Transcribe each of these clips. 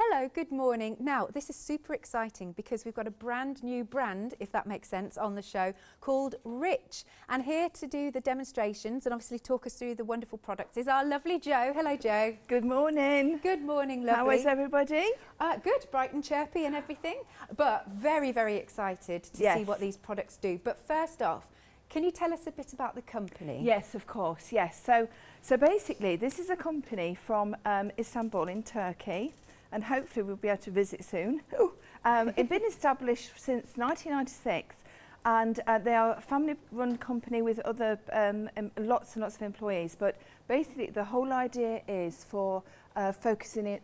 Hello, good morning. Now, this is super exciting because we've got a brand new brand, if that makes sense, on the show called Rich. And here to do the demonstrations and obviously talk us through the wonderful products is our lovely Jo. Hello, Jo. Good morning. Good morning, lovely. How is everybody? Good, bright and chirpy and everything, but very, very excited to see what these products do. But first off, can you tell us a bit about the company? Yes, of course, yes. So basically, this is a company from Istanbul in Turkey, and hopefully we'll be able to visit soon. It's been established since 1996, and they are a family-run company with other lots and lots of employees. But basically, the whole idea is for focusing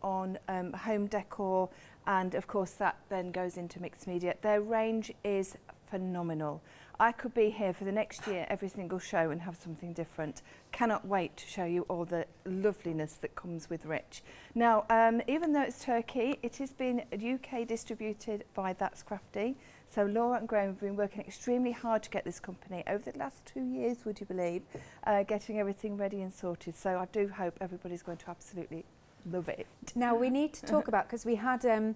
on home decor, and of course that then goes into mixed media. Their range is phenomenal. I could be here for the next year, every single show, and have something different. Cannot wait to show you all the loveliness that comes with Rich. Now, even though it's Turkey, it has been UK distributed by That's Crafty. So Laura and Graham have been working extremely hard to get this company over the last 2 years, would you believe, getting everything ready and sorted. So I do hope everybody's going to absolutely love it. Now, we need to talk about, because we had an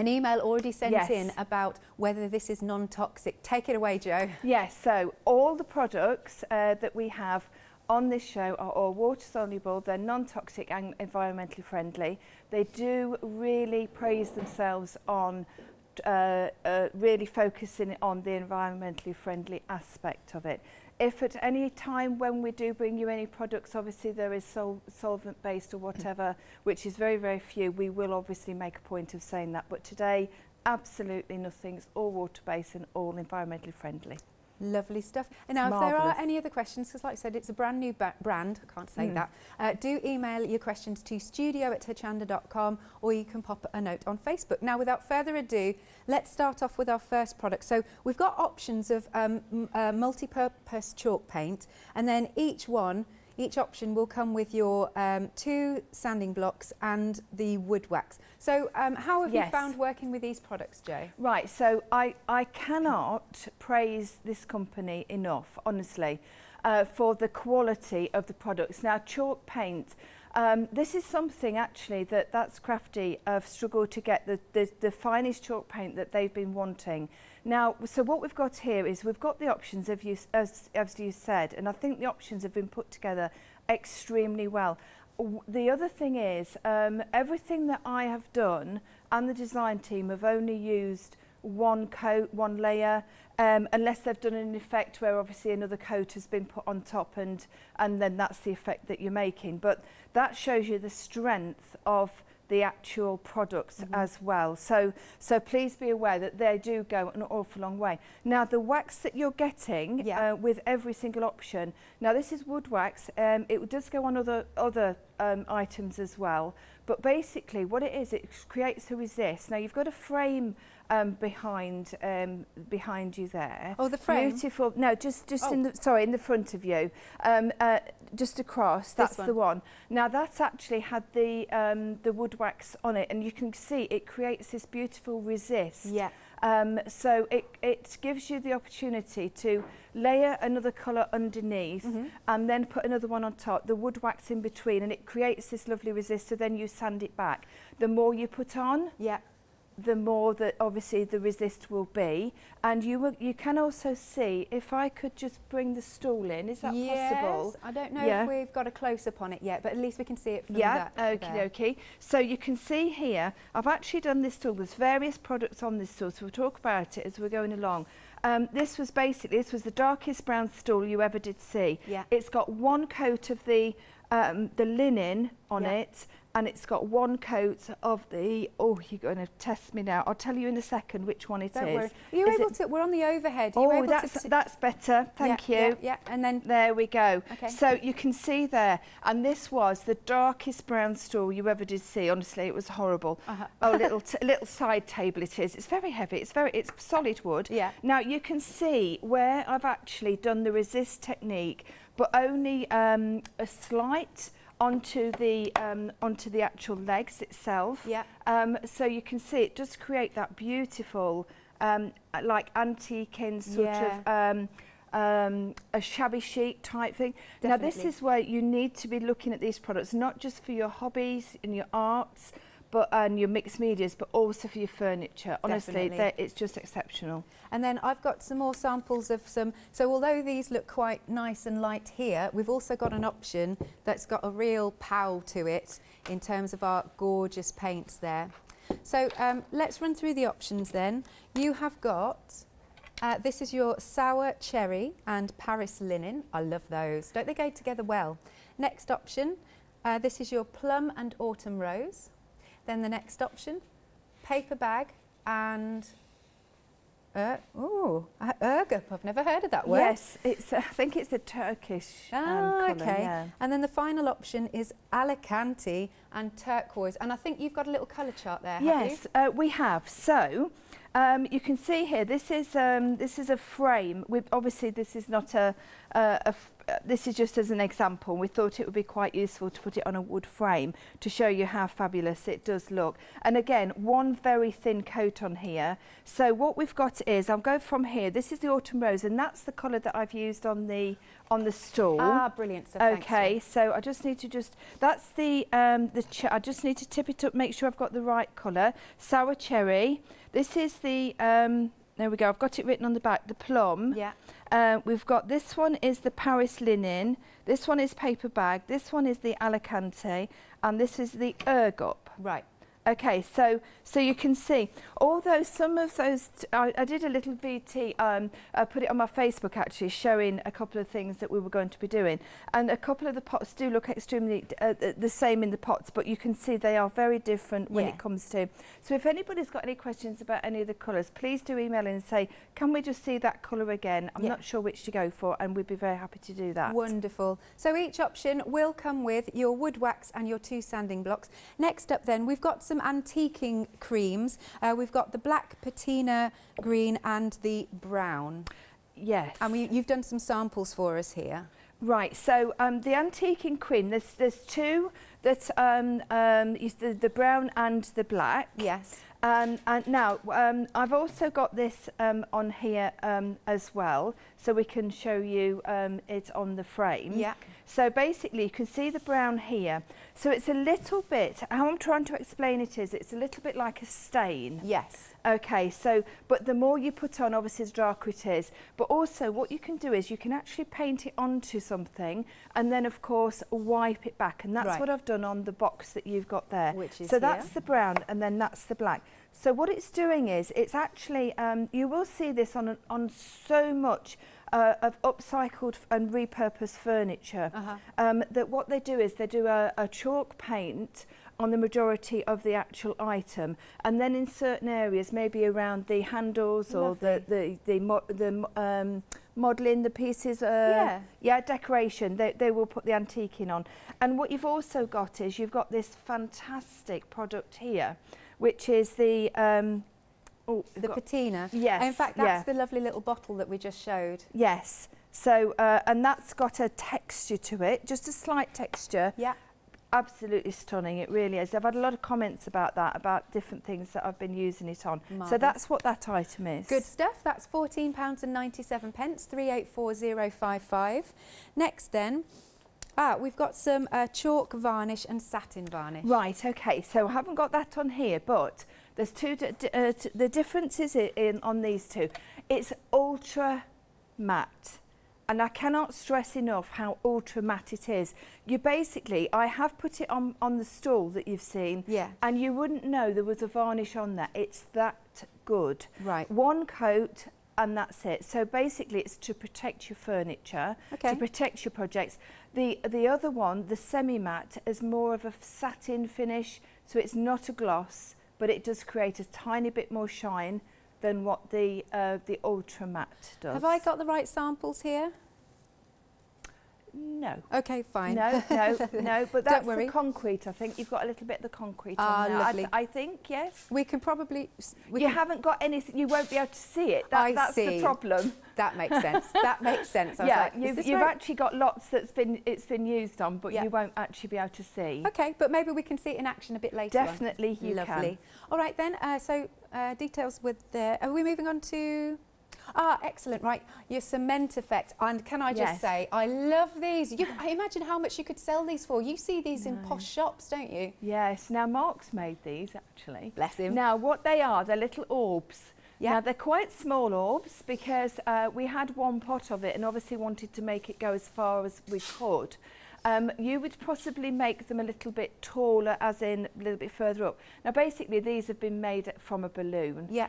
email already sent in about whether this is non-toxic. Take it away, Jo. Yes, so all the products that we have on this show are all water soluble, they're non-toxic and environmentally friendly. They do really praise themselves on really focusing on the environmentally friendly aspect of it. If at any time when we do bring you any products, obviously there is solvent based or whatever, which is very, very few, we will obviously make a point of saying that. But today, absolutely nothing. It's all water based and all environmentally friendly. Lovely stuff. And now, if there are any other questions, because like I said, it's a brand new brand, I can't say that, do email your questions to studio@hochanda.com, or you can pop a note on Facebook. Now, without further ado, let's start off with our first product. So we've got options of multi-purpose chalk paint, and then each option will come with your 2 sanding blocks and the wood wax. So how have you found working with these products, Jo? Right, so I cannot praise this company enough, honestly, for the quality of the products. Now, chalk paint, this is something actually That's Crafty have struggled to get the finest chalk paint that they've been wanting. Now, so what we've got here is we've got the options, as you said, and I think the options have been put together extremely well. The other thing is, everything that I have done and the design team have only used one coat, one layer, unless they've done an effect where obviously another coat has been put on top, and then that's the effect that you're making. But that shows you the strength of the actual products as well. So please be aware that they do go an awful long way. Now, the wax that you're getting with every single option, now this is wood wax, it does go on other items as well, but basically what it is, it creates a resist. Now, you've got a frame behind you there. Oh, the frame? Beautiful. No, just in the front of you. Just across, that's the one. Now, that's actually had the wood wax on it, and you can see it creates this beautiful resist. Yeah. So it gives you the opportunity to layer another colour underneath and then put another one on top, the wood wax in between, and it creates this lovely resist, so then you sand it back. The more you put on, the more that obviously the resist will be. And you can also see, if I could just bring the stool in, is that possible? I don't know if we've got a close-up on it yet, but at least we can see it from that. Okie dokie. So you can see here, I've actually done this stool. There's various products on this stool, so we'll talk about it as we're going along. This was the darkest brown stool you ever did see. Yeah. It's got one coat of the linen on it, and it's got one coat of the, oh, you're going to test me now. I'll tell you in a second which one it is. Worry. Are you able to, we're on the overhead. Are you able that's better, thank you. Yeah, and then. There we go. Okay. So you can see there, and this was the darkest brown stool you ever did see. Honestly, it was horrible. Oh, little side table it is. It's very heavy, it's solid wood. Yeah. Now you can see where I've actually done the resist technique, but only a slight onto the actual legs itself. Yeah. So you can see it does create that beautiful like antique and sort of a shabby chic type thing. Definitely. Now this is where you need to be looking at these products, not just for your hobbies and your arts, and your mixed medias, but also for your furniture. Honestly, it's just exceptional. And then I've got some more samples of some, so although these look quite nice and light here, we've also got an option that's got a real pow to it in terms of our gorgeous paints there. So let's run through the options then. You have got, this is your sour cherry and Paris linen. I love those. Don't they go together well? Next option, this is your plum and autumn rose. Then the next option, paper bag and ergup. I've never heard of that word. Yes, I think it's a Turkish colour. Okay. Yeah. And then the final option is Alicante and turquoise. And I think you've got a little colour chart there. Yes, we have. So you can see here. This is a frame. Obviously, this is not this is just as an example. We thought it would be quite useful to put it on a wood frame to show you how fabulous it does look. And again, one very thin coat on here. So what we've got is, I'll go from here. This is the autumn rose, and that's the colour that I've used on the stool. Ah, brilliant. So okay, so I just need to that's I just need to tip it up, make sure I've got the right colour. Sour cherry. This is the there we go. I've got it written on the back. The plum. Yeah. We've got this one is the Paris linen. This one is paper bag. This one is the Alicante, and this is the ergup. Right. Okay, so you can see, although some of those, I did a little VT, I put it on my Facebook actually, showing a couple of things that we were going to be doing, and a couple of the pots do look extremely the same in the pots, but you can see they are very different when it comes to. So if anybody's got any questions about any of the colours, please do email in and say, can we just see that colour again? I'm not sure which to go for, and we'd be very happy to do that. Wonderful. So each option will come with your wood wax and your 2 sanding blocks. Next up then, we've got some antiquing creams. We've got the black patina green and the brown. Yes. And you've done some samples for us here. Right, so the antiquing cream, there's 2 that the brown and the black. Yes. And now I've also got this on here as well, so we can show you it on the frame. Yeah. So basically you can see the brown here. So it's a little bit, how I'm trying to explain it is, it's a little bit like a stain. Yes. Okay, so, but the more you put on, obviously the darker it is. But also what you can do is you can actually paint it onto something and then of course wipe it back. And that's what I've done on the box that you've got there. Which is so that's the brown and then that's the black. So what it's doing is, it's actually, you will see this on so much of upcycled and repurposed furniture, that what they do is they do a chalk paint on the majority of the actual item, and then in certain areas, maybe around the handles or the modelling, the pieces, decoration, they will put the antiquing on. And what you've also got is you've got this fantastic product here, which is the patina. Yes. In fact, that's the lovely little bottle that we just showed. Yes. So and that's got a texture to it, just a slight texture. Yeah. Absolutely stunning, it really is. I've had a lot of comments about that, about different things that I've been using it on. Marvellous. So that's what that item is. Good stuff. That's £14.97, 384055. Next then, we've got some chalk varnish and satin varnish. Right, okay, so I haven't got that on here, but there's the difference is on these 2. It's ultra matte. And I cannot stress enough how ultra matte it is. You basically, I have put it on the stool that you've seen, and you wouldn't know there was a varnish on there. It's that good. Right. 1 coat and that's it. So basically it's to protect your furniture, to protect your projects. The other one, the semi-matte, is more of a satin finish, so it's not a gloss, but it does create a tiny bit more shine than what the ultra matte does. Have I got the right samples here? No. Okay, fine. No, but that's the concrete. I think you've got a little bit of the concrete on there. Lovely. I think, yes. We can probably... You haven't got anything, you won't be able to see it. That's the problem. That makes sense. That makes sense. You've actually got lots it's been used on, but you won't actually be able to see. Okay, but maybe we can see it in action a bit later. Definitely, you can. All right then, so details with the... Are we moving on to... Ah, excellent. Right, your cement effect. And can I just say, I love these. I imagine how much you could sell these for. You see these in posh shops, don't you? Yes. Now, Mark's made these, actually. Bless him. Now, what they are, they're little orbs. Yeah. Now, they're quite small orbs because we had one pot of it and obviously wanted to make it go as far as we could. You would possibly make them a little bit taller, as in a little bit further up. Now, basically, these have been made from a balloon. Yeah.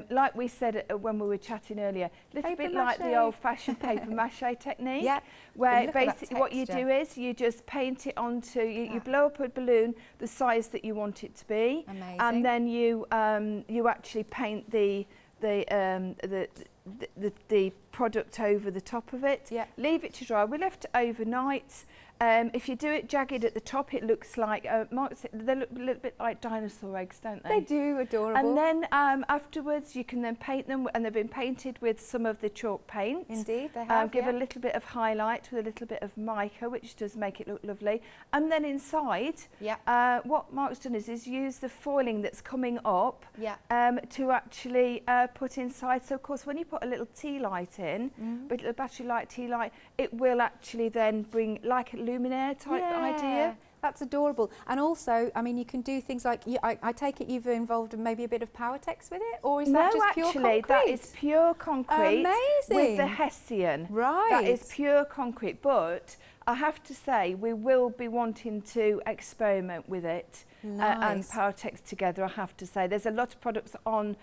Like we said when we were chatting earlier, a little bit like the old-fashioned paper mache technique. Yeah. Where basically what you do is you just paint it onto, you blow up a balloon the size that you want it to be. Amazing. And then you actually paint the product over the top of it. Yeah. Leave it to dry. We left it overnight. If you do it jagged at the top, it looks like they look a little bit like dinosaur eggs, don't they? They do, adorable. And then afterwards, you can then paint them, and they've been painted with some of the chalk paint. Indeed, they have. Give a little bit of highlight with a little bit of mica, which does make it look lovely. And then inside, what Mark's done is use the foiling that's coming up to actually put inside. So of course, when you put a little tea light in, a battery light tea light, it will actually then bring like a luminaire type idea. That's adorable. And also, I mean, you can do things like, I take it you've involved maybe a bit of power text with it? Or is that just pure concrete? No, actually, that is pure concrete. Amazing. With the Hessian. Right. That is pure concrete. But I have to say, we will be wanting to experiment with it. And power text together, I have to say. There's a lot of products on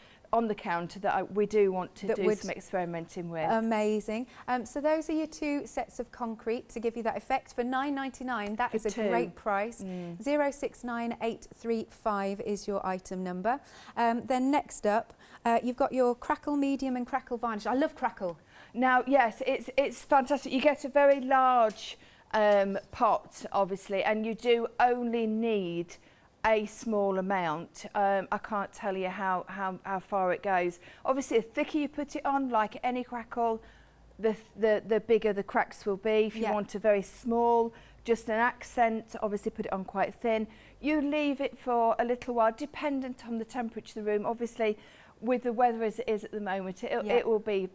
the counter that we do want to do some experimenting with. Amazing. So those are your two sets of concrete to give you that effect for £9.99. That is a great price. 069835 is your item number. Then next up, you've got your Crackle medium and Crackle varnish. I love Crackle. Now, yes, it's fantastic. You get a very large pot, obviously, and you do only need a small amount. I can't tell you how far it goes. Obviously, the thicker you put it on, like any Crackle, the bigger the cracks will be. If you want a very small, just an accent, obviously put it on quite thin. You leave it for a little while, dependent on the temperature of the room. Obviously, with the weather as it is at the moment, it will be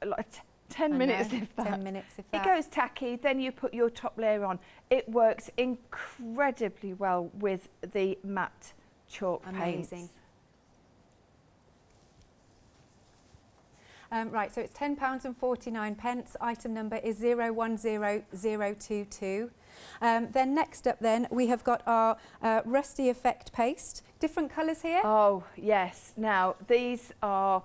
like 10 minutes if that. 10 minutes if that. It goes tacky, then you put your top layer on. It works incredibly well with the matte chalk paints. Right, so it's £10.49. Item number is 010022. Then next up then, we have got our Rusty Effect paste. Different colours here? Oh, yes. Now, these are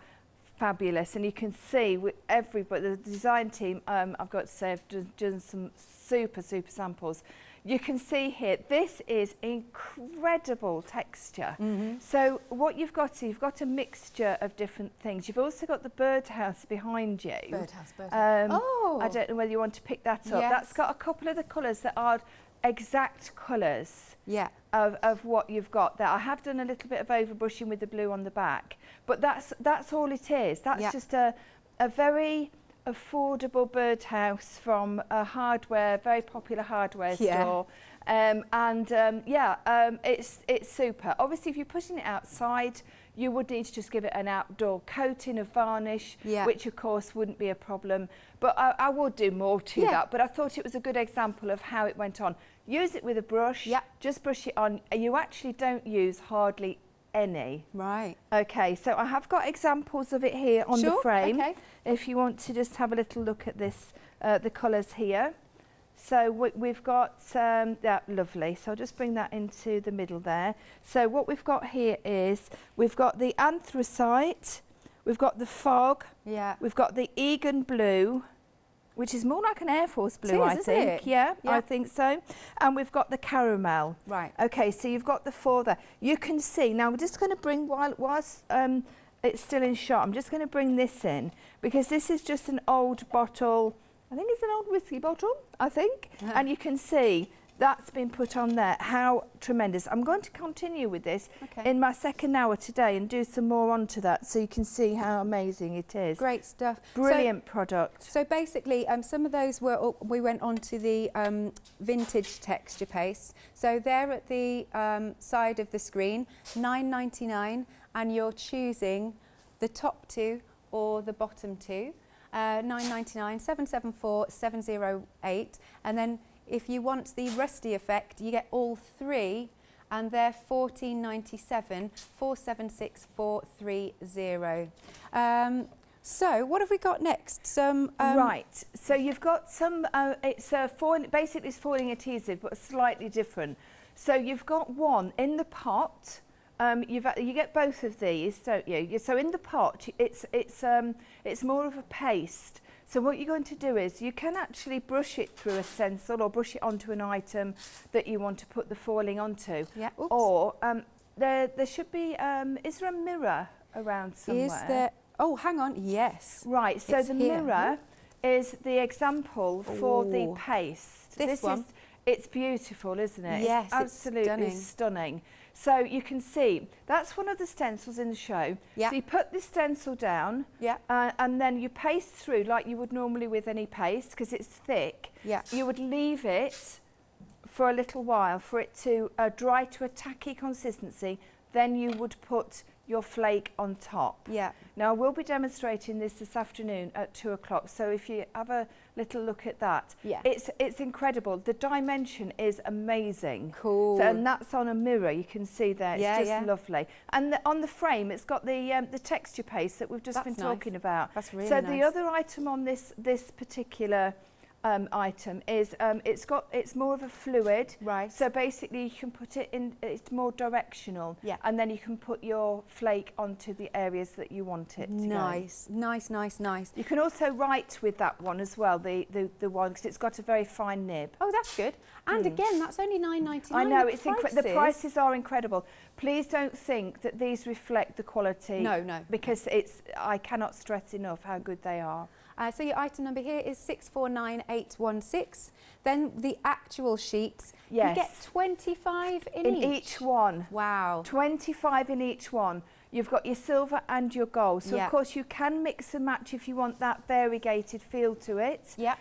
fabulous, and you can see with everybody, the design team, I've got to say, have done some super samples. You can see here, this is incredible texture. So what you've got here, you've got a mixture of different things. You've also got the birdhouse behind you. Birdhouse. I don't know whether you want to pick that up. Yes. That's got a couple of the colours that are exact colours of what you've got there. I have done a little bit of overbrushing with the blue on the back, but that's all it is. That's just a very affordable birdhouse from a very popular hardware store. It's super. Obviously, if you're putting it outside, you would need to just give it an outdoor coating of varnish, which of course wouldn't be a problem. But I would do more to that. But I thought it was a good example of how it went on. Use it with a brush, just brush it on. You actually don't use hardly any. Right. Okay, so I have got examples of it here on the frame. Okay. If you want to just have a little look at this, the colours here. So we've got that lovely. So I'll just bring that into the middle there. So what we've got here is we've got the anthracite, we've got the fog, we've got the Egan blue, which is more like an Air Force blue, I think. Yeah, I think so. And we've got the caramel. Right. Okay, so you've got the four there. You can see, now we're just going to bring, whilst it's still in shot, I'm just going to bring this in, because this is just an old bottle. I think it's an old whiskey bottle, I think. And you can see that's been put on there. How tremendous. I'm going to continue with this in my second hour today and do some more onto that so you can see how amazing it is. Great stuff. Brilliant product. So basically, some of those we went on to the vintage texture paste. So they're at the side of the screen, £9.99, and you're choosing the top two or the bottom two, £9.99, 774 708, and then if you want the rusty effect, you get all three, and they're £14.97, 476 430. So what have we got next? Some right. So you've got some. It's basically it's foiling adhesive, but slightly different. So you've got one in the pot. You get both of these, don't you? So in the pot, it's more of a paste. So what you're going to do is you can actually brush it through a stencil or brush it onto an item that you want to put the foiling onto. Yeah. Oops. Or there should be. Is there a mirror around somewhere? Is there? Oh, hang on. Yes. Right. So it's the here. mirror is the example for the paste. This one. It's beautiful, isn't it? Yes, it's absolutely stunning. So you can see that's one of the stencils in the show. Yeah. So you put the stencil down, yeah, and then you paste through like you would normally with any paste because it's thick. Yeah. You would leave it for a little while for it to dry to a tacky consistency. Then you would put your flake on top. Yeah. Now we'll be demonstrating this afternoon at 2 o'clock. So if you have a little look at that, yeah, it's incredible. The dimension is amazing. Cool. So, and that's on a mirror. You can see there. It's just lovely. And on the frame, it's got the texture paste that we've just been talking about. That's really nice. So the other item on this particular item is it's more of a fluid, right? So basically you can put it in, it's more directional, yeah, and then you can put your flake onto the areas that you want it to nice go. Nice. You can also write with that one as well, the one, because it's got a very fine nib. Oh, that's good. And again, that's only £9.99. I know, it's the prices are incredible. Please don't think that these reflect the quality. No, because I cannot stress enough how good they are. So your item number here is 649816. Then the actual sheets, yes, you get 25 in each one. Wow. 25 in each one. You've got your silver and your gold. So of course you can mix and match if you want that variegated feel to it. Yeah.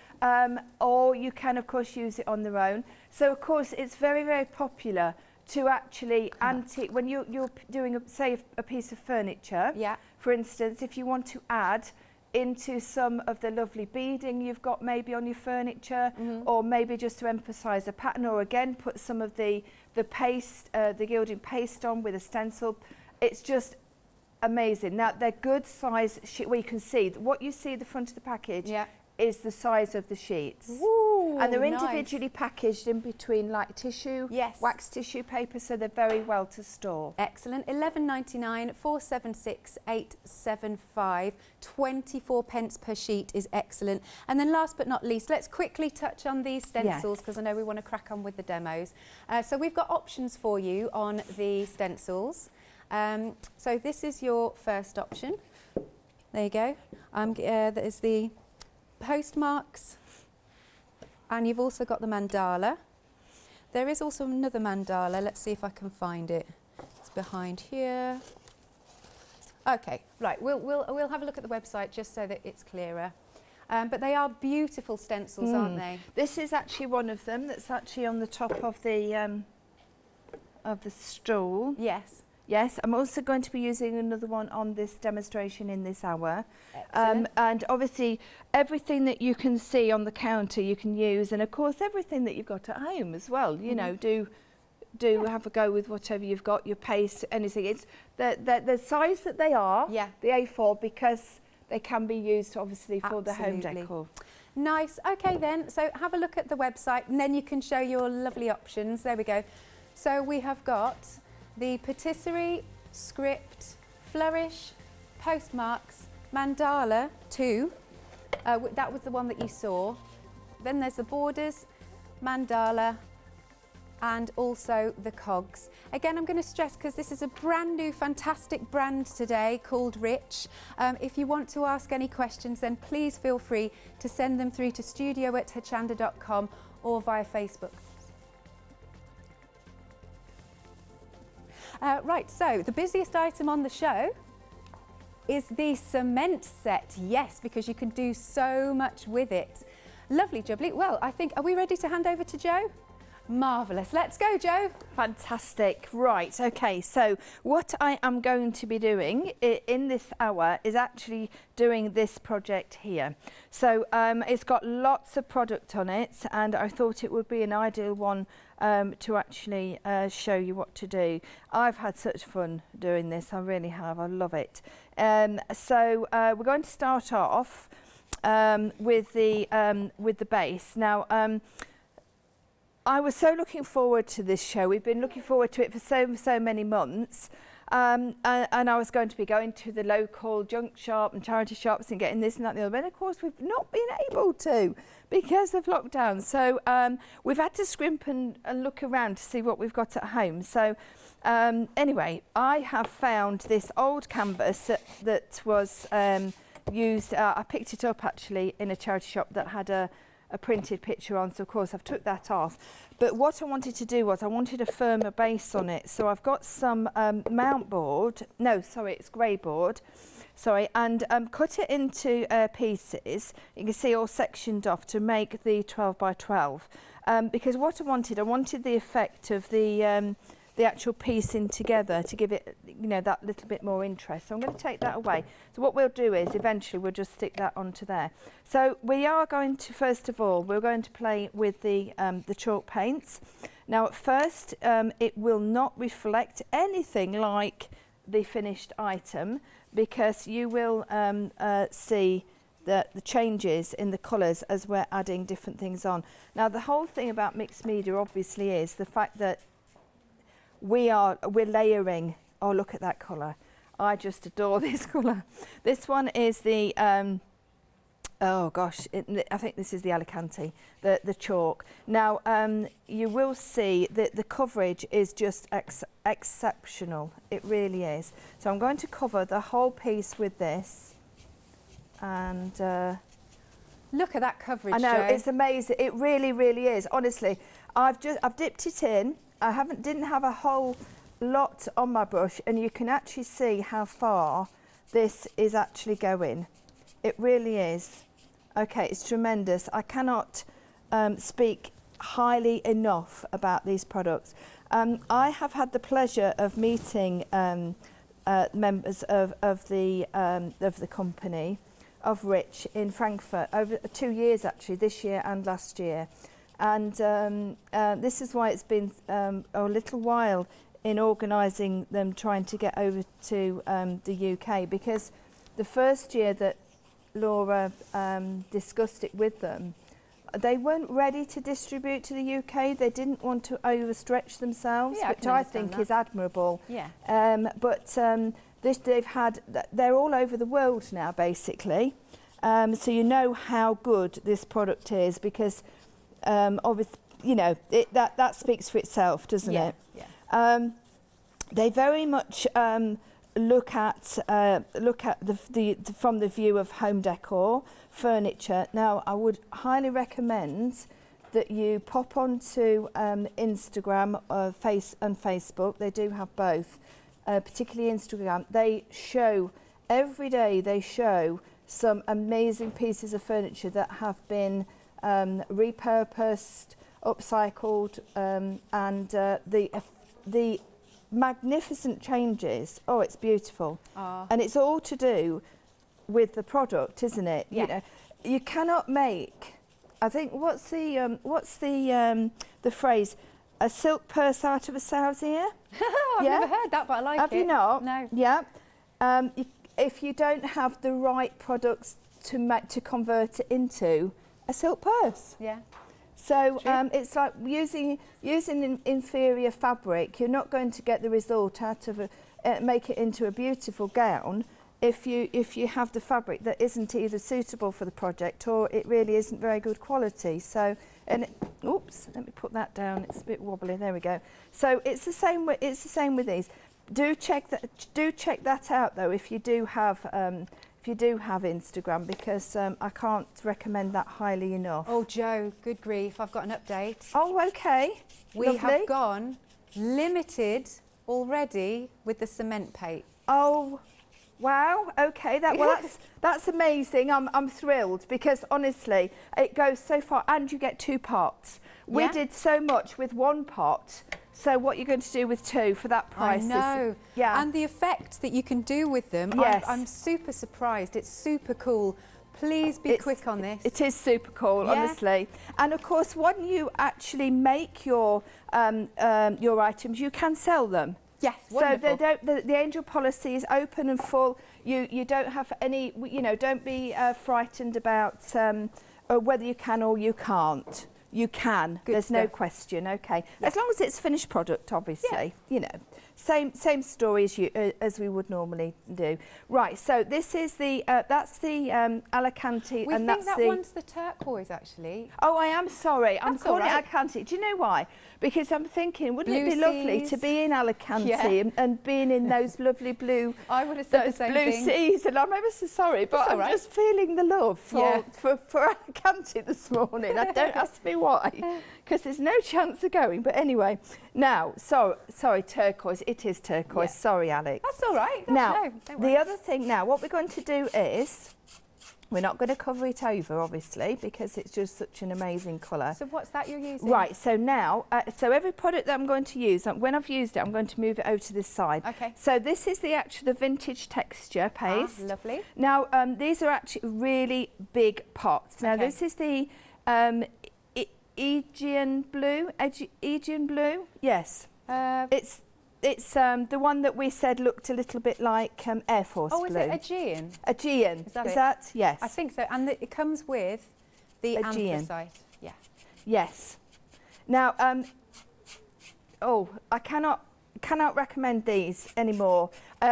Or you can of course use it on their own. So of course it's very, very popular to actually when you're doing say a piece of furniture. Yeah. For instance, if you want to add into some of the lovely beading you've got maybe on your furniture, or maybe just to emphasize a pattern, or again put some of the paste, the gilding paste on with a stencil. It's just amazing. Now they're good size where you can see what you see at the front of the package is the size of the sheets. Ooh, and they're individually packaged in between like tissue, wax tissue paper, so they're very well to store. Excellent. £11.99, 476 875, 24 pence per sheet is excellent. And then last but not least, let's quickly touch on these stencils because I know we want to crack on with the demos. So we've got options for you on the stencils. So this is your first option. There you go. That is the postmarks, and you've also got the mandala. There is also another mandala. Let's see if I can find it. It's behind here. Okay, right. We'll have a look at the website just so that it's clearer. But they are beautiful stencils, aren't they? This is actually one of them. That's actually on the top of the stool. Yes. Yes, I'm also going to be using another one on this demonstration in this hour. And obviously everything that you can see on the counter you can use, and of course everything that you've got at home as well. You know, do have a go with whatever you've got, your paste, anything. It's the size that they are, the A4, because they can be used obviously for the home decor. Nice. Okay then, so have a look at the website and then you can show your lovely options. There we go. So we have got the patisserie, script, flourish, postmarks, mandala 2. That was the one that you saw. Then there's the borders, mandala, and also the cogs. Again, I'm going to stress, because this is a brand new fantastic brand today called Rich. If you want to ask any questions, then please feel free to send them through to studio@hochanda.com or via Facebook. Right, so the busiest item on the show is the cement set. Yes, because you can do so much with it. Lovely jubbly. Well, I think, are we ready to hand over to Jo? Marvellous. Let's go, Jo. Fantastic. Right, okay, so what I am going to be doing in this hour is actually doing this project here. So it's got lots of product on it, and I thought it would be an ideal one to actually show you what to do. I've had such fun doing this, I really have, I love it. So we're going to start off with the base. Now, I was so looking forward to this show. We've been looking forward to it for so many months. And I was going to be going to the local junk shop and charity shops and getting this and that and the other. But of course, we've not been able to because of lockdown. So we've had to scrimp and look around to see what we've got at home. So anyway, I have found this old canvas that was used. I picked it up actually in a charity shop that had a printed picture on, so of course I've took that off. But what I wanted to do was I wanted a firmer base on it, so I've got some mount board, no sorry it's grey board, sorry, and cut it into pieces. You can see all sectioned off to make the 12 by 12 because what I wanted the effect of the actual piecing together to give it, you know, that little bit more interest. So I'm going to take that away. So what we'll do is eventually we'll just stick that onto there. So we are going to, first of all, we're going to play with the chalk paints. Now at first it will not reflect anything like the finished item because you will see the changes in the colours as we're adding different things on. Now the whole thing about mixed media obviously is the fact that we're layering. Oh, look at that colour. I just adore this colour. This one is the, oh gosh, I think this is the Alicante, the chalk. Now, you will see that the coverage is just exceptional. It really is. So I'm going to cover the whole piece with this. And look at that coverage, I know, Jo. it's amazing. It really, really is. Honestly, I've dipped it in. I didn't have a whole lot on my brush, and you can actually see how far this is actually going. It really is. Okay, it's tremendous. I cannot speak highly enough about these products. I have had the pleasure of meeting members of the company, of Rich, in Frankfurt over 2 years actually, this year and last year. And this is why it's been a little while in organising them trying to get over to the UK, because the first year that Laura discussed it with them, they weren't ready to distribute to the UK. They didn't want to overstretch themselves, yeah, which I think is admirable. Yeah. They're all over the world now, basically. So you know how good this product is, because obviously, you know, that speaks for itself, doesn't it? Yeah. They very much look at from the view of home decor, furniture. Now, I would highly recommend that you pop onto Instagram and Facebook. They do have both, particularly Instagram. They show every day. They show some amazing pieces of furniture that have been repurposed, upcycled, and the magnificent changes. Oh, it's beautiful. And it's all to do with the product, isn't it? Yeah. You know, you cannot make, I think, what's the phrase, a silk purse out of a sow's ear? I've never heard that, but I like it. Have you not? No. Yeah. If you don't have the right products to convert it into a silk purse. Yeah. So it's like using an inferior fabric. You're not going to get the result out of make it into a beautiful gown if you have the fabric that isn't either suitable for the project or it really isn't very good quality. So, oops, let me put that down. It's a bit wobbly. There we go. So it's the same with these. Do check that out though if you do have Instagram, because I can't recommend that highly enough. Oh, Jo, good grief, I've got an update. Oh, okay. We have gone limited already with the cement paint. Oh, Wow, okay, that's amazing. I'm thrilled because honestly, it goes so far and you get 2 pots. We did so much with 1 pot. So what you're going to do with 2 for that price? I know. Is, yeah. And the effect that you can do with them, yes. I'm super surprised. It's super cool. Please be quick on this. It is super cool, honestly. And of course, when you actually make your items, you can sell them. Yes, wonderful. So the angel policy is open and full. You don't have any, don't be frightened about whether you can or you can't. You can. There's no question. Okay, as long as it's finished product, obviously. Same story as we would normally do. Right. So this is the that's the Alicante, and that's that one's the turquoise actually. Oh, I am sorry. I'm calling it Alicante. Do you know why? Because I'm thinking, wouldn't it be lovely to be in Alicante and being in those lovely blue, I would have said the same blue thing. seas, and I'm ever so sorry, but I'm just feeling the love for Alicante this morning. I don't ask me why, because there's no chance of going. But anyway, now, sorry, turquoise. It is turquoise. Yeah. Sorry, Alex. That's all right. Now, the other thing now, what we're going to do is, we're not going to cover it over, obviously, because it's just such an amazing colour. So what's that you're using? Right, so now, so every product that I'm going to use, when I've used it, I'm going to move it over to this side. Okay. So this is the vintage texture paste. Ah, lovely. Now, these are actually really big pots. Now, this is the Aegean blue. Aegean blue? Yes. It's the one that we said looked a little bit like Air Force blue. Oh, is it Aegean? Aegean. Is that? Yes. I think so. And it comes with the anthracite. Yeah. Yes. Now, I cannot recommend these anymore.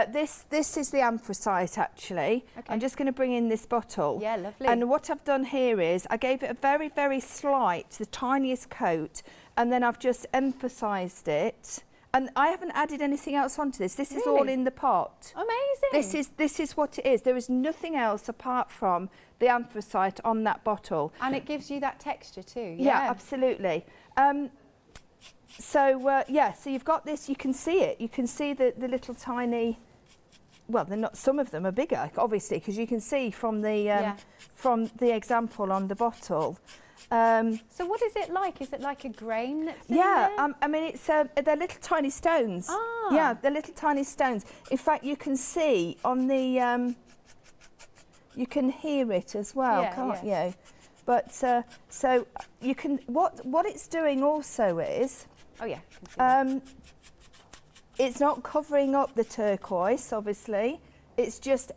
This is the anthracite actually. Okay. I'm just going to bring in this bottle. Yeah, lovely. And what I've done here is I gave it a very, very slight, the tiniest coat, and then I've just emphasised it. And I haven't added anything else onto this. This is all in the pot. Amazing. This is what it is. There is nothing else apart from the anthracite on that bottle. And it gives you that texture too. Yeah, absolutely. So you've got this. You can see it. You can see the little tiny. Well, they're not. Some of them are bigger, obviously, because you can see from the example on the bottle. So what is it like? Is it like a grain that's in there? I mean, it's they're little tiny stones. Ah. Yeah, they're little tiny stones. In fact, you can see on the, you can hear it as well, can't you? But so you can. What it's doing also is. Oh yeah. It's not covering up the turquoise, obviously. It's just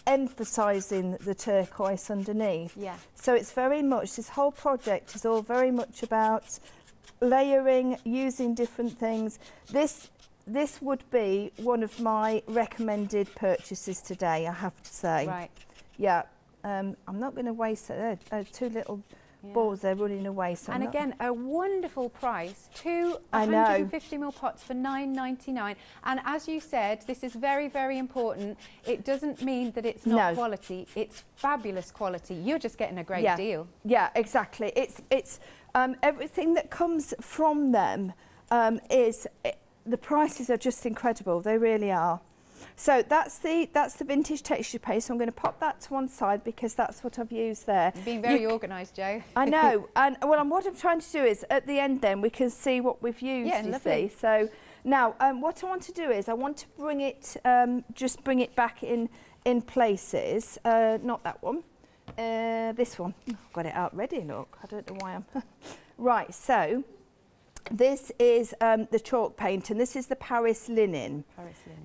emphasising the turquoise underneath. Yeah. So it's very much, this whole project is all very much about layering, using different things. This would be one of my recommended purchases today, I have to say. Right. Yeah. I'm not going to waste it. 2 little balls, they're running away. So and again, a wonderful price. 2 150ml pots for $9.99. And as you said, this is very, very important. It doesn't mean that it's not quality. It's fabulous quality. You're just getting a great deal. Yeah, exactly. It's everything that comes from them the prices are just incredible. They really are. So that's the vintage texture paste. So I'm going to pop that to one side because that's what I've used there. You've been very organised, Jo. I know. And what I'm trying to do is at the end then we can see what we've used, you see. So now what I want to do is I want to bring it, just bring it back in places. Not that one. This one. I've got it out ready, look. I don't know why I'm... Right, so... This is the chalk paint, and this is the Paris linen.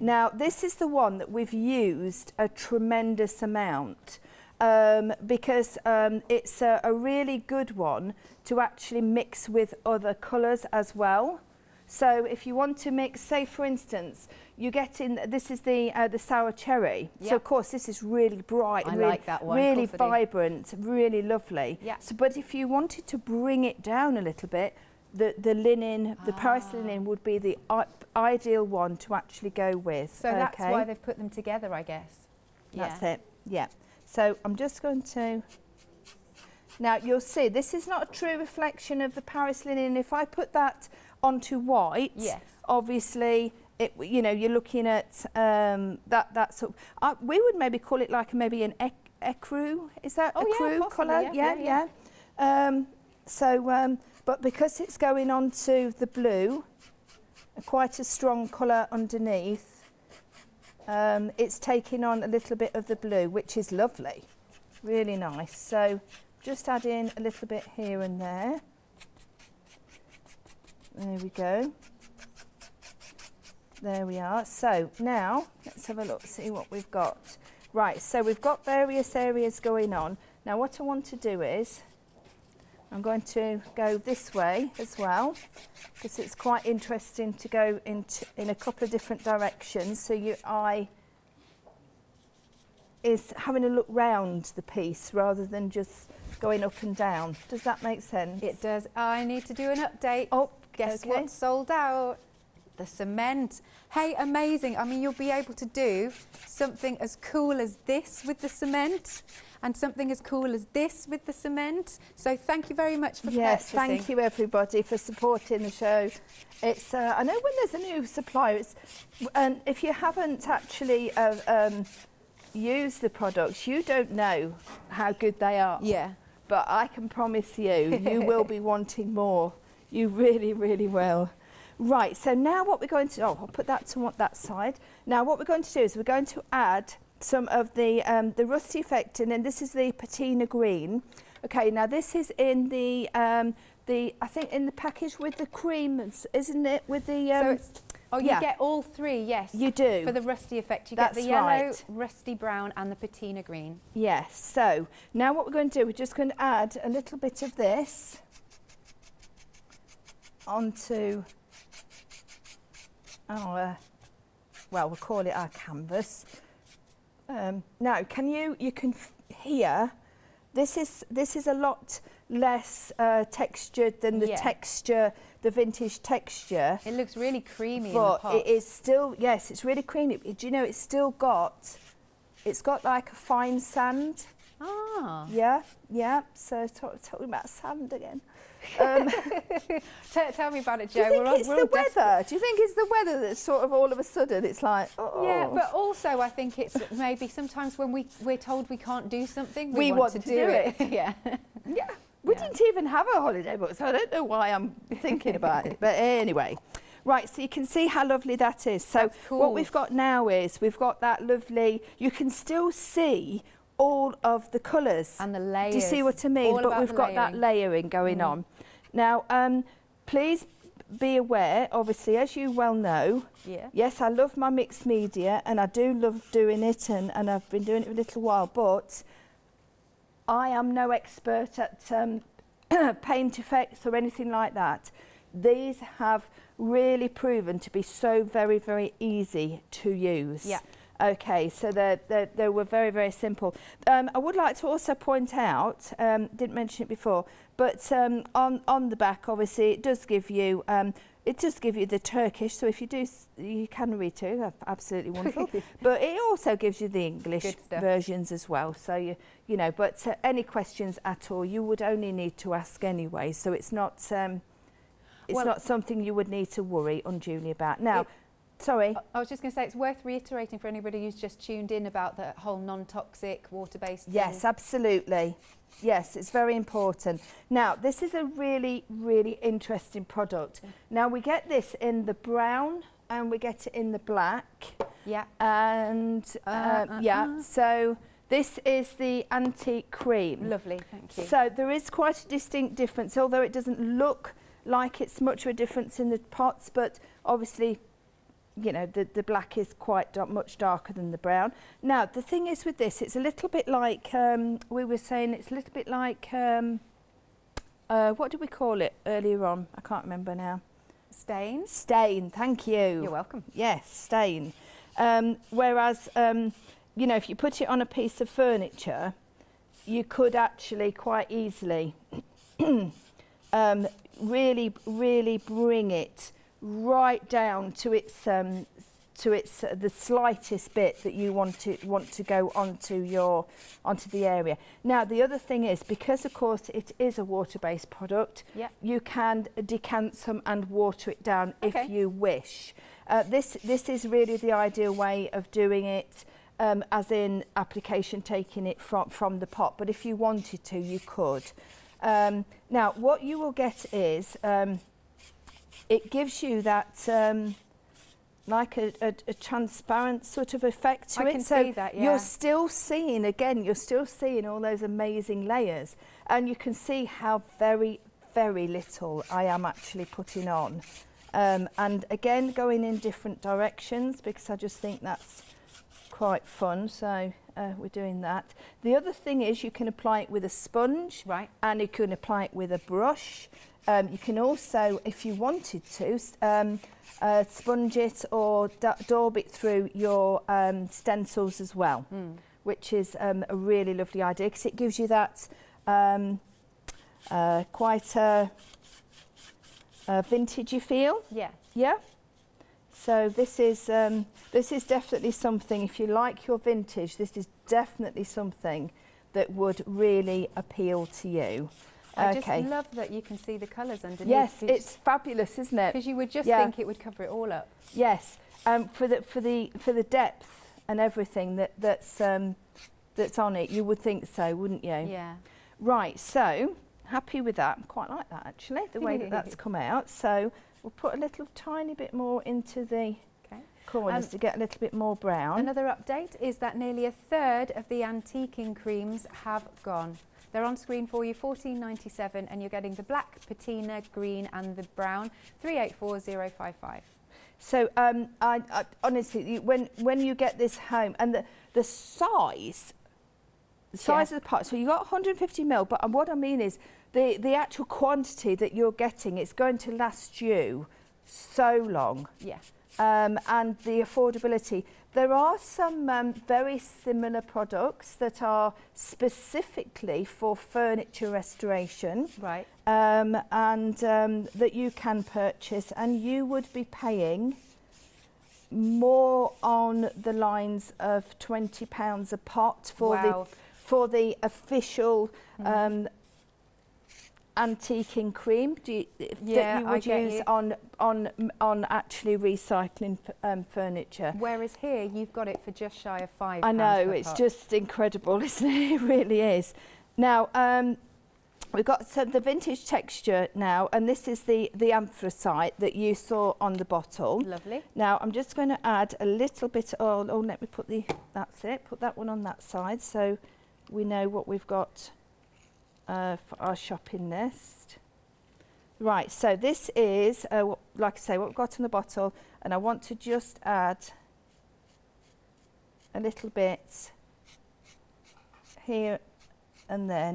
Now, this is the one that we've used a tremendous amount because it's a really good one to actually mix with other colours as well. So if you want to mix, say for instance, you get in, this is the sour cherry. Yep. So of course this is really bright, really, like that one. Really vibrant, really lovely. Yep. So, but if you wanted to bring it down a little bit, the linen, the Paris linen would be the ideal one to actually go with. So that's why they've put them together, I guess. That's it, yeah. So I'm just going to... Now you'll see, this is not a true reflection of the Paris linen. If I put that onto white, obviously you know, you're looking at that sort of, we would maybe call it like maybe an ecru. Is that ecru colour? Yeah. But because it's going on to the blue, quite a strong colour underneath, it's taking on a little bit of the blue, which is lovely, really nice. So just add in a little bit here and there. There we go. There we are. So now let's have a look, see what we've got. Right, so we've got various areas going on. Now what I want to do is, I'm going to go this way as well, because it's quite interesting to go in a couple of different directions, so your eye is having a look round the piece rather than just going up and down. Does that make sense? It does. I need to do an update. Oh, guess what's sold out? The cement. Hey, amazing. I mean, you'll be able to do something as cool as this with the cement and something as cool as this with the cement. So thank you very much for purchasing. Yes, thank you everybody for supporting the show. It's I know when there's a new supplier, and if you haven't actually used the products, you don't know how good they are. Yeah. But I can promise you, you will be wanting more. You really, really will. Right, so now what we're going to, I'll put that to that side. Now what we're going to do is we're going to add some of the rusty effect, and then this is the patina green. Okay, now this is in the I think in the package with the cream, isn't it? With the so it's, oh, you get all three, yes. You do. For the rusty effect, you get the yellow, rusty brown, and the patina green. Yes. So now what we're going to do, we're just going to add a little bit of this onto our, well, we'll call it our canvas. Now, you can hear this is a lot less textured than the texture, the vintage texture. It looks really creamy, but in the pot. It is still, yes, it's really creamy. Do you know it's got like a fine sand. Ah. Yeah. So talking about sand again. Tell me about it, Jo. Do you think it's the weather? Do you think it's the weather that's sort of all of a sudden it's like, oh. Yeah, but also I think it's maybe sometimes when we're told we can't do something, we want to do it. Yeah. Yeah. We didn't even have a holiday book, so I don't know why I'm thinking about it. But anyway. Right, so you can see how lovely that is. So cool. What we've got now is we've got that lovely, you can still see all of the colours. And the layers. Do you see what I mean? All but we've got that layering going on. Now, please be aware, obviously, as you well know, yes, I love my mixed media and I do love doing it, and I've been doing it for a little while, but I am no expert at paint effects or anything like that. These have really proven to be so very, very easy to use. Yeah. Okay, so they were very, very simple. I would like to also point out, didn't mention it before, but on the back, obviously, it does give you the Turkish. So if you do, you can read too. That's absolutely wonderful. But it also gives you the English versions as well. So you know. But any questions at all, you would only need to ask anyway. So it's not not something you would need to worry unduly about. Now. Sorry. I was just going to say, it's worth reiterating for anybody who's just tuned in about the whole non-toxic, water-based. Yes, absolutely. Yes, it's very important. Now, this is a really, really interesting product. Now, we get this in the brown and we get it in the black. Yeah. And, so this is the antique cream. Lovely, thank you. So there is quite a distinct difference, although it doesn't look like it's much of a difference in the pots, but obviously, you know, the black is quite much darker than the brown. Now, the thing is with this, it's a little bit like, we were saying, it's a little bit like, what did we call it earlier on? I can't remember now. Stain? Stain, thank you. You're welcome. Yes, stain. Whereas, you know, if you put it on a piece of furniture, you could actually quite easily really, really bring it right down to its the slightest bit that you want to go onto the area. Now the other thing is, because of course it is a water-based product, you can decant some and water it down if you wish. This is really the ideal way of doing it, as in application taking it from the pot, but if you wanted to, you could. Now, what you will get is, it gives you that like a transparent sort of effect to it. I can see that, yeah. You're still seeing, again, you're still seeing all those amazing layers, and you can see how very, very little I am actually putting on. And again, going in different directions, because I just think that's quite fun. So we're doing that. The other thing is you can apply it with a sponge, right, and you can apply it with a brush. You can also, if you wanted to, sponge it or daub it through your stencils as well, which is a really lovely idea, because it gives you that quite a vintagey feel. Yeah. Yeah. So this is definitely something, if you like your vintage, this is definitely something that would really appeal to you. I just love that you can see the colours underneath. Yes, it's fabulous, isn't it? Because you would just think it would cover it all up. Yes, for the depth and everything that's on it, you would think so, wouldn't you? Yeah. Right, so happy with that. I quite like that actually, the way that that's come out. So we'll put a little tiny bit more into the corners to get a little bit more brown. Another update is that nearly a third of the antiquing creams have gone. They're on screen for you, $14.97, and you're getting the black, patina, green and the brown, 384055. So I honestly, when you get this home, and the size of the pot, so you got 150 ml, but what I mean is the actual quantity that you're getting, it's going to last you so long. Yeah. And the affordability. There are some very similar products that are specifically for furniture restoration, right? And that you can purchase, and you would be paying more on the lines of £20 a pot for the official antiquing cream that you would use on actually recycling furniture. Whereas here you've got it for just shy of £5. I know, it's just incredible, isn't it? It really is. Now we've got the vintage texture now, and this is the anthracite that you saw on the bottle. Lovely. Now I'm just going to add a little bit. Oh, let me put that's it. Put that one on that side, so we know what we've got for our shopping list. Right, so this is, like I say, what we've got in the bottle, and I want to just add a little bit here and there,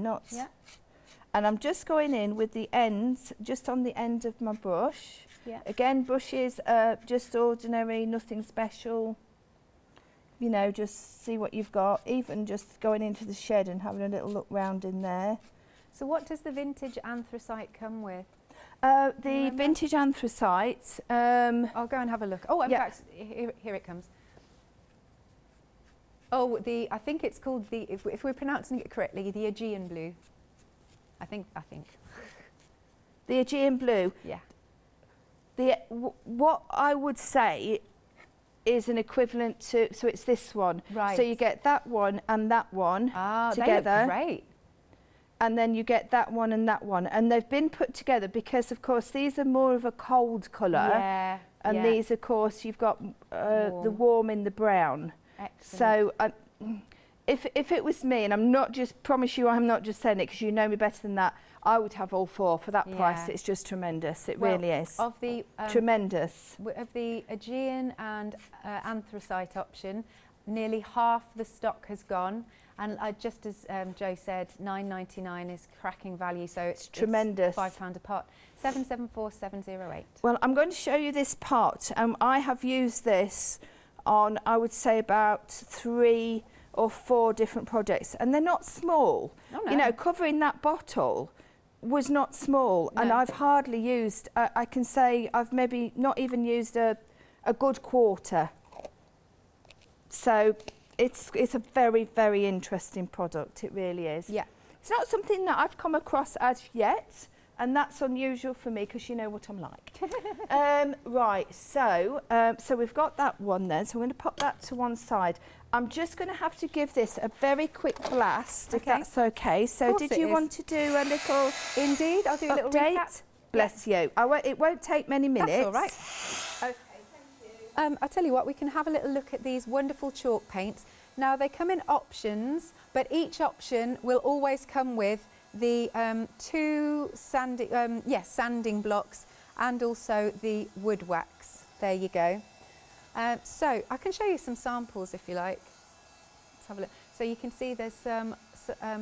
and I'm just going in with the ends, just on the end of my brush. Yeah. Again, brushes, just ordinary, nothing special. You know, just see what you've got, even just going into the shed and having a little look round in there. So what does the vintage anthracite come with? The vintage anthracite. I'll go and have a look. Oh, in fact, here it comes. Oh, I think it's called if we're pronouncing it correctly, the Aegean blue. I think. The Aegean blue. Yeah. What I would say is an equivalent to, so it's this one. Right. So you get that one and that one together. They look great. And then you get that one and that one. And they've been put together because, of course, these are more of a cold colour. Yeah. And these, of course, you've got the warm in the brown. Excellent. So if it was me, and I'm not just, promise you I'm not just saying it because you know me better than that, I would have all four for that price. It's just tremendous. It really is. Of the tremendous. Of the Aegean and anthracite option, nearly half the stock has gone. And just as Joe said, $9.99 is cracking value, so it's tremendous. It's £5 a pot. 774708. Well, I'm going to show you this pot. I have used this on, I would say, about 3 or 4 different projects, and they're not small. Oh, no. You know, covering that bottle was not small, and I've hardly used. I can say I've maybe not even used a good quarter. So it's a very, very interesting product. It really is. Yeah. It's not something that I've come across as yet, and that's unusual for me because you know what I'm like. Right, so we've got that one then, so I'm going to pop that to one side. I'm just going to have to give this a very quick blast, if that's okay. So did you want to do a little Indeed, I'll do a little update? recap. Bless you. It won't take many minutes. That's all right. Okay, thank you. I'll tell you what, we can have a little look at these wonderful chalk paints. Now, they come in options, but each option will always come with the two sanding blocks and also the wood wax. There you go. So I can show you some samples if you like. Let's have a look. So you can see there's some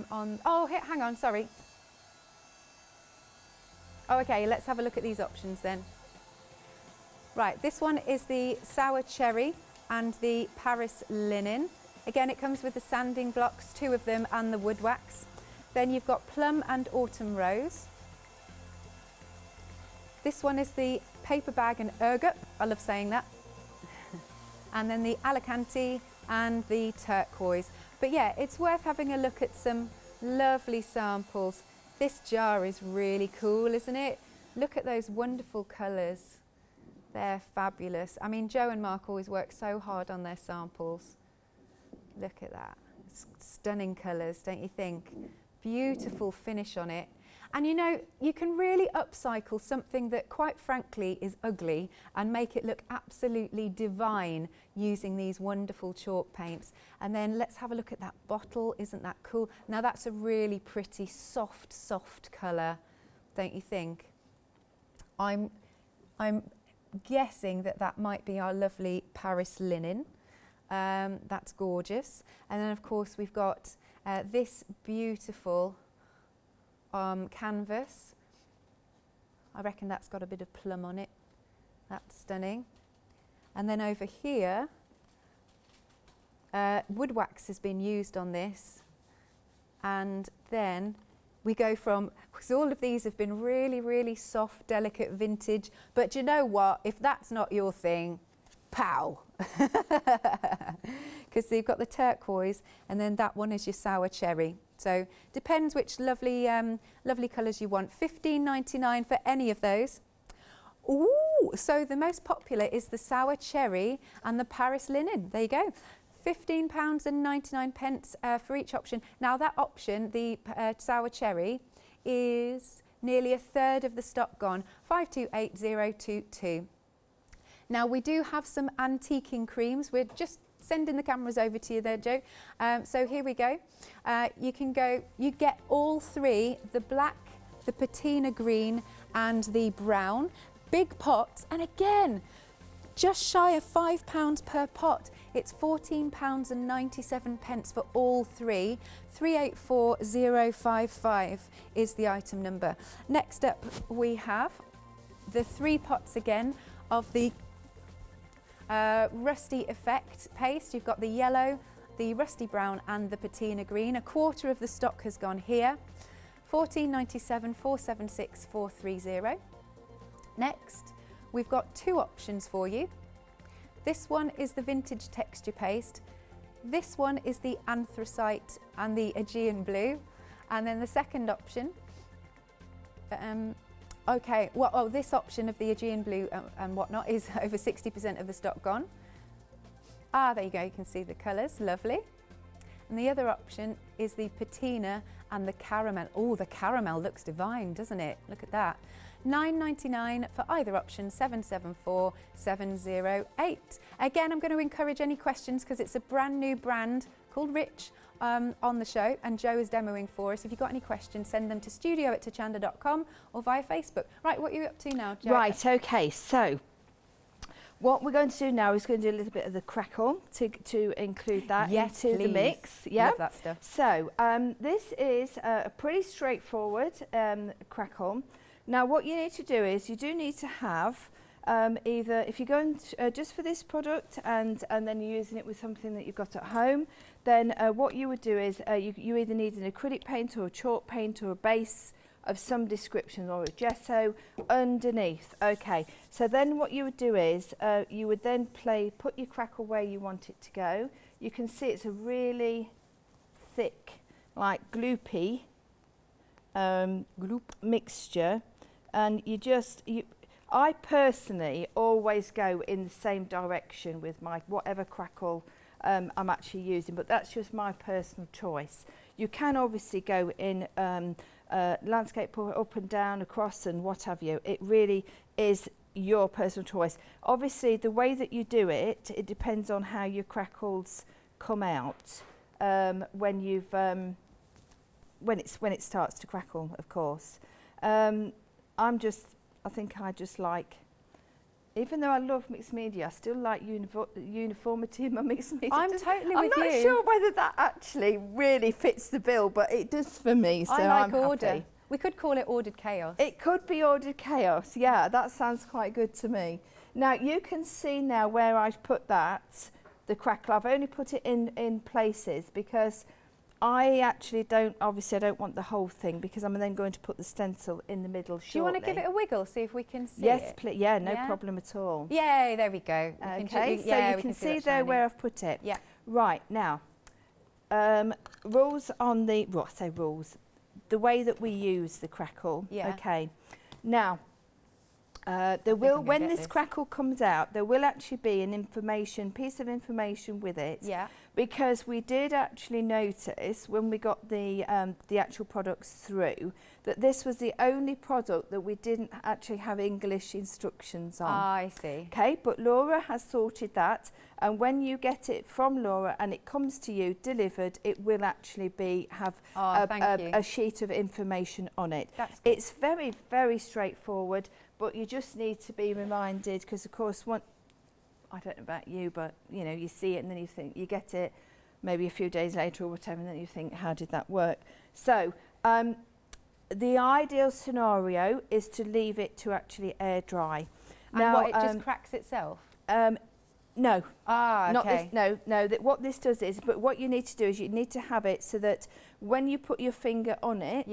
on. Oh, hang on, sorry. Oh, okay, let's have a look at these options then. Right, this one is the sour cherry and the Paris linen. Again, it comes with the sanding blocks, 2 of them, and the wood wax. Then you've got plum and autumn rose. This one is the paper bag and ergot. I love saying that. And then the Alicante and the turquoise. But yeah, it's worth having a look at some lovely samples. This jar is really cool, isn't it? Look at those wonderful colours. They're fabulous. I mean, Joe and Mark always work so hard on their samples. Look at that. Stunning colours, don't you think? Beautiful finish on it. And you know, you can really upcycle something that quite frankly is ugly and make it look absolutely divine using these wonderful chalk paints. And then let's have a look at that bottle. Isn't that cool? Now that's a really pretty soft colour, don't you think? I'm guessing that might be our lovely Paris linen. That's gorgeous. And then of course we've got this beautiful canvas. I reckon that's got a bit of plum on it. That's stunning. And then over here, wood wax has been used on this. And then we go from, because all of these have been really soft, delicate vintage. But you know what? If that's not your thing, pow! Because you've got the turquoise, and then that one is your sour cherry. So depends which lovely colours you want. $15.99 for any of those. Ooh, so the most popular is the sour cherry and the Paris linen. There you go. £15.99 for each option. Now that option, the sour cherry, is nearly 1/3 of the stock gone. 528022. Now we do have some antiquing creams. We're just sending the cameras over to you there, Joe. So here we go. You get all 3, the black, the patina green and the brown. Big pots, and again, just shy of £5 per pot. It's £14.97 for all 3. 384055 is the item number. Next up we have the 3 pots again of the Rusty Effect paste. You've got the yellow, the rusty brown and the patina green. 1/4 of the stock has gone here. £14.97, £476, £430. Next, we've got 2 options for you. This one is the vintage texture paste. This one is the anthracite and the Aegean blue. And then the second option, okay, well, this option of the Aegean blue and whatnot is over 60% of the stock gone. Ah, there you go, you can see the colours, lovely. And the other option is the patina and the caramel. Oh, the caramel looks divine, doesn't it? Look at that. £9.99 for either option, 774708. Again, I'm going to encourage any questions because it's a brand new brand called Rich on the show, and Joe is demoing for us. If you've got any questions, send them to studio@hochanda.com or via Facebook. Right, what are you up to now, Joe? Right, okay, so what we're going to do now is going to do a little bit of the crackle to include that into the mix. Yeah, love that stuff. So this is a pretty straightforward crackle. Now what you need to do is you do need to have either, if you're going to, just for this product and then you're using it with something that you've got at home, then what you would do is you either need an acrylic paint or a chalk paint or a base of some description or a gesso underneath. Okay, so then what you would do is you would then put your crackle where you want it to go. You can see it's a really thick, like gloopy mixture, and I personally always go in the same direction with my whatever Crackle I'm actually using, but that's just my personal choice. You can obviously go in landscape up and down, across and what have you. It really is your personal choice. Obviously the way that you do it, it depends on how your crackles come out when it starts to crackle, of course. I think I just like, even though I love mixed media, I still like uniformity in my mixed media. I'm totally with you. I'm not sure whether that actually really fits the bill, but it does for me, so I'm happy. We could call it ordered chaos. It could be ordered chaos, yeah, that sounds quite good to me. Now you can see now where I've put that, the Crackle. I've only put it in places because I actually obviously I don't want the whole thing, because I'm then going to put the stencil in the middle shortly. Do you want to give it a wiggle, see if we can see it? Yes, please. Yeah, no problem at all. Yay, there we go. Okay, so you can see there where I've put it. Yeah. Right, now, rules on the, well, I say rules, the way that we use the Crackle. Yeah. Okay, now, there will, when this Crackle comes out, there will actually be an piece of information with it. Yeah. Because we did actually notice when we got the actual products through that this was the only product that we didn't actually have English instructions on. I see. Okay, but Laura has sorted that, and when you get it from Laura and it comes to you delivered, it will actually have a sheet of information on it. That's good. It's very, very straightforward, but you just need to be reminded, because of course I don't know about you, but you know, you see it and then you think, you get it maybe a few days later or whatever, and then you think, how did that work? So the ideal scenario is to leave it to actually air dry. And now, what, it just cracks itself? No. Ah, okay. What this does is, but what you need to do is you need to have it so that when you put your finger on it,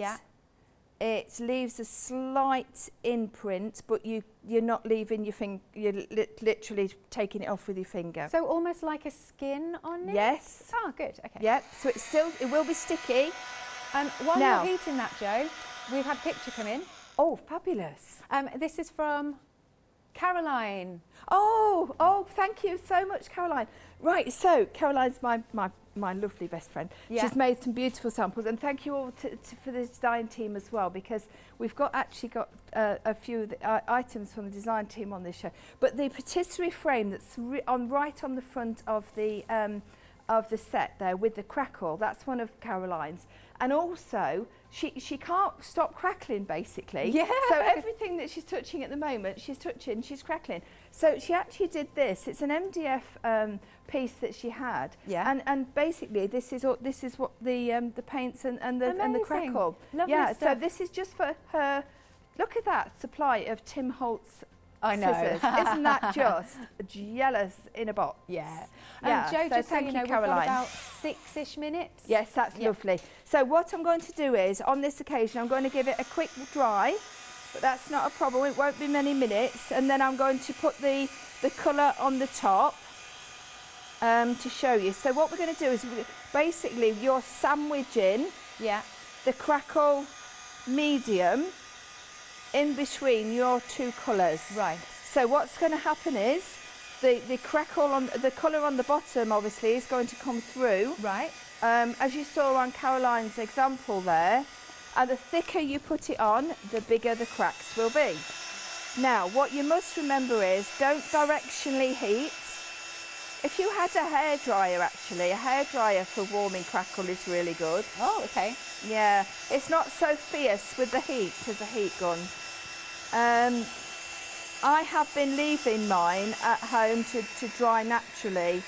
it leaves a slight imprint, but you're not leaving your finger, you're literally taking it off with your finger. So almost like a skin on it? Yes. Oh, good, okay. Yep, so it will be sticky. While you're heating that, Jo, we've had a picture come in. Oh, fabulous. This is from Caroline. Oh, thank you so much, Caroline. Right, so Caroline's my lovely best friend. Yeah. She's made some beautiful samples, and thank you all for the design team as well, because we've actually got a few of the, items from the design team on this show. But the patisserie frame that's right on the front of the set there with the Crackle, that's one of Caroline's. And also, she can't stop crackling, basically. Yeah. So everything that she's touching at the moment, she's crackling. So she actually did this. It's an MDF piece that she had. Yeah. And basically, this is what the paints and the Crackle. Lovely stuff. So stuff. this is just for her. Look at that supply of Tim Holtz. I know. Scissors. Isn't that just jealous in a box? Yeah. Yeah. Jo, so just so you know, Caroline. we've got about 6-ish minutes. Yes, that's lovely. So what I'm going to do is, on this occasion, I'm going to give it a quick dry, but that's not a problem. It won't be many minutes. And then I'm going to put the colour on the top to show you. So what we're going to do is, basically, you're sandwiching the Crackle medium in between your two colours. Right. So what's going to happen is the Crackle the colour on the bottom obviously is going to come through. Right. As you saw on Caroline's example there, and the thicker you put it on, the bigger the cracks will be. Now, what you must remember is, don't directionally heat. If you had a hairdryer, actually, a hairdryer for warming Crackle is really good. Oh, okay. Yeah, it's not so fierce with the heat as a heat gun. I have been leaving mine at home to dry naturally,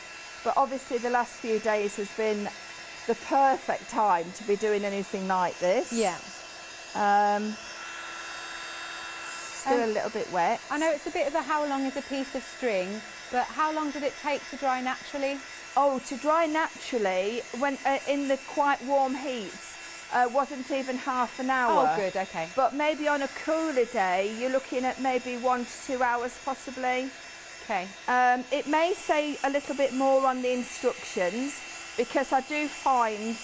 but obviously the last few days has been the perfect time to be doing anything like this. Yeah. Still a little bit wet. I know it's a bit of a how long is a piece of string, but how long did it take to dry naturally? Oh, to dry naturally, when in the quite warm heats, wasn't even half an hour. Oh, good, okay. But maybe on a cooler day, you're looking at maybe 1 to 2 hours possibly. Okay. It may say a little bit more on the instructions, because I do find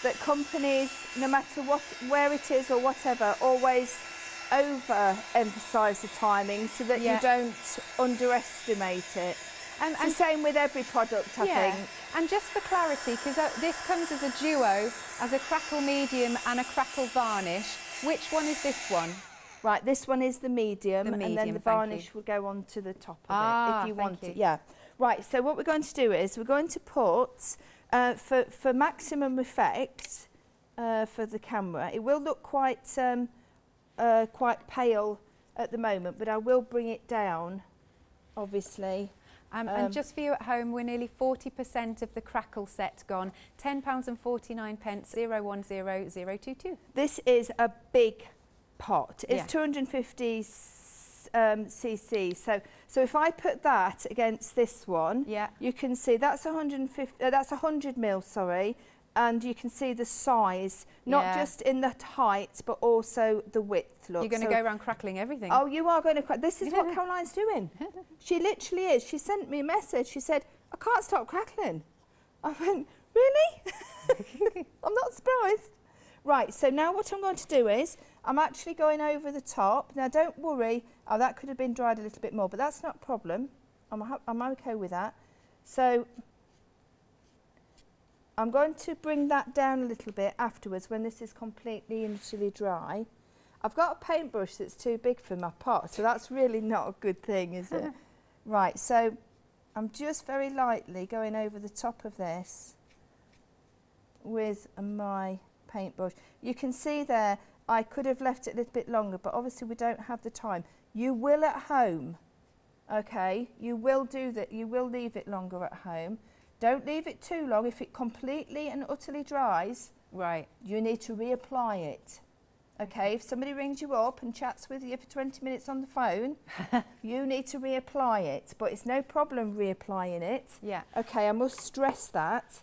that companies, no matter where it is or whatever, always over-emphasise the timing so that you don't underestimate it. It's the same with every product, I think. And just for clarity, because this comes as a duo, as a Crackle medium and a Crackle varnish. Which one is this one? Right, this one is the medium, and then the varnish will go on to the top of it if you want it. Yeah. Right, so what we're going to do is we're going to put, for maximum effect for the camera, it will look quite pale at the moment, but I will bring it down, obviously. And just for you at home, we're nearly 40% of the Crackle set gone. £10.49, 010022. This is a big pot. It's 250 cc. So if I put that against this one, you can see that's 100 mil, sorry, and you can see the size, not just in the height, but also the width. Look, you're going to go around crackling everything. Oh, you are going to crack. This is what Caroline's doing. She literally is. She sent me a message. She said, I can't stop crackling. I went, really? I'm not surprised. Right, so now what I'm going to do is, I'm actually going over the top. Now, don't worry. Oh, that could have been dried a little bit more, but that's not a problem. I'm okay with that. So I'm going to bring that down a little bit afterwards when this is completely and utterly dry. I've got a paintbrush that's too big for my pot, so that's really not a good thing, is it? Right, so I'm just very lightly going over the top of this with my paintbrush. You can see there, I could have left it a little bit longer, but obviously we don't have the time. You will at home, okay? You will do that. You will leave it longer at home. Don't leave it too long. If it completely and utterly dries, you need to reapply it. Okay, if somebody rings you up and chats with you for 20 minutes on the phone, you need to reapply it. But it's no problem reapplying it. Yeah. Okay, I must stress that.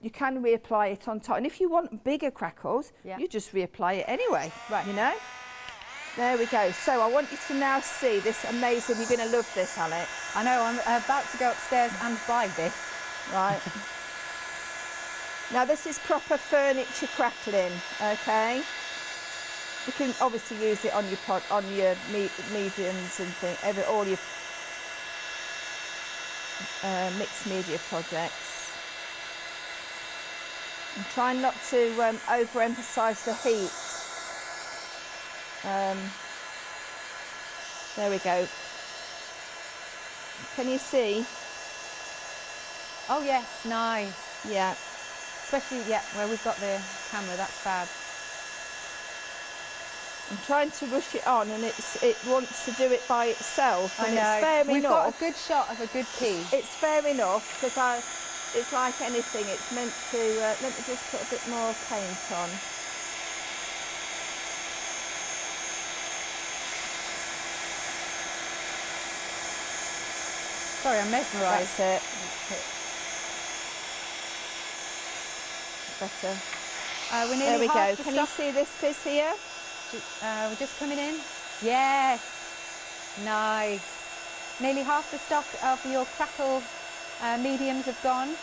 You can reapply it on top. And if you want bigger crackles, you just reapply it anyway, you know? There we go. So I want you to now see this amazing, you're going to love this, Alex. I know, I'm about to go upstairs and buy this. Right. Now this is proper furniture crackling, okay? You can obviously use it on your mediums and things, all your mixed media projects. And try not to overemphasise the heat. There we go. Can you see? Oh yes, nice. Yeah. Especially, where we've got the camera, that's fab. I'm trying to rush it on, and it wants to do it by itself. And I know. It's fair enough. We've got a good shot of a good piece. It's fair enough, because it's like anything. It's meant to. Let me just put a bit more paint on. Sorry, I'm mesmerised. That's it. Better. There we go. Can you see this piece here? We're just coming in. Yes. Nice. Nearly half the stock of your Crackle mediums have gone.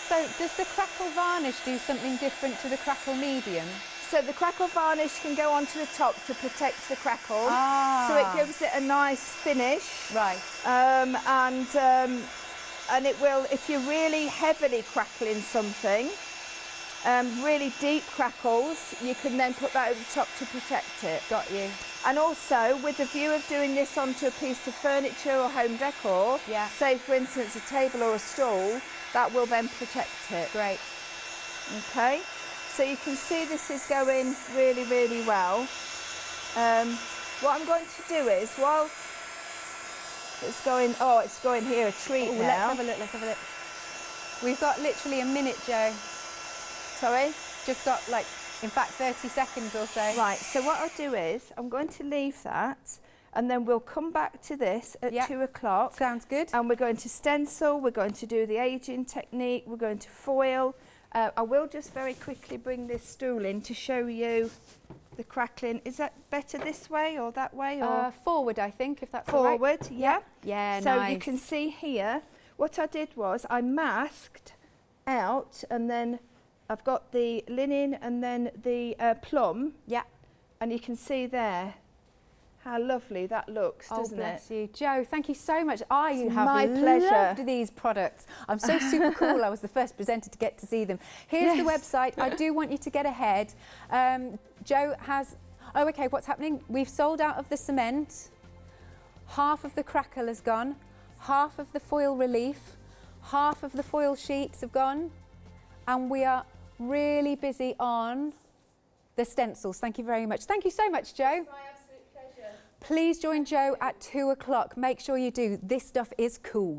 So does the Crackle varnish do something different to the Crackle medium? So the Crackle varnish can go onto the top to protect the crackle. So it gives it a nice finish. Right. And it will, if you're really heavily crackling something, really deep crackles, you can then put that over the top to protect it. Got you. And also, with the view of doing this onto a piece of furniture or home decor, say for instance a table or a stool, that will then protect it. Great. Okay, so you can see this is going really, really well. What I'm going to do is, while it's going, it's going here, a treat now. Let's have a look. We've got literally a minute, Jo. Sorry? Just got in fact 30 seconds or so. Right, so what I'll do is, I'm going to leave that, and then we'll come back to this at 2 o'clock. Sounds good. And we're going to stencil, we're going to do the aging technique, we're going to foil. I will just very quickly bring this stool in to show you the crackling. Is that better this way or that way? Or forward, I think, if that's forward, all right. Yeah, nice. So you can see here, what I did was I masked out, and then I've got the linen and then the plum. Yeah. And you can see there how lovely that looks, doesn't it? Oh, bless you. Jo, thank you so much. I It's have my pleasure. loved these products. I'm so super cool. I was the first presenter to get to see them. Here's the website. I do want you to get ahead. Jo has... Oh, OK, what's happening? We've sold out of the cement. Half of the Crackle has gone. Half of the foil relief. Half of the foil sheets have gone. And we are really busy on the stencils. Thank you very much. Thank you so much, Jo. It's my absolute pleasure. Please join Jo at 2 o'clock. Make sure you do. This stuff is cool.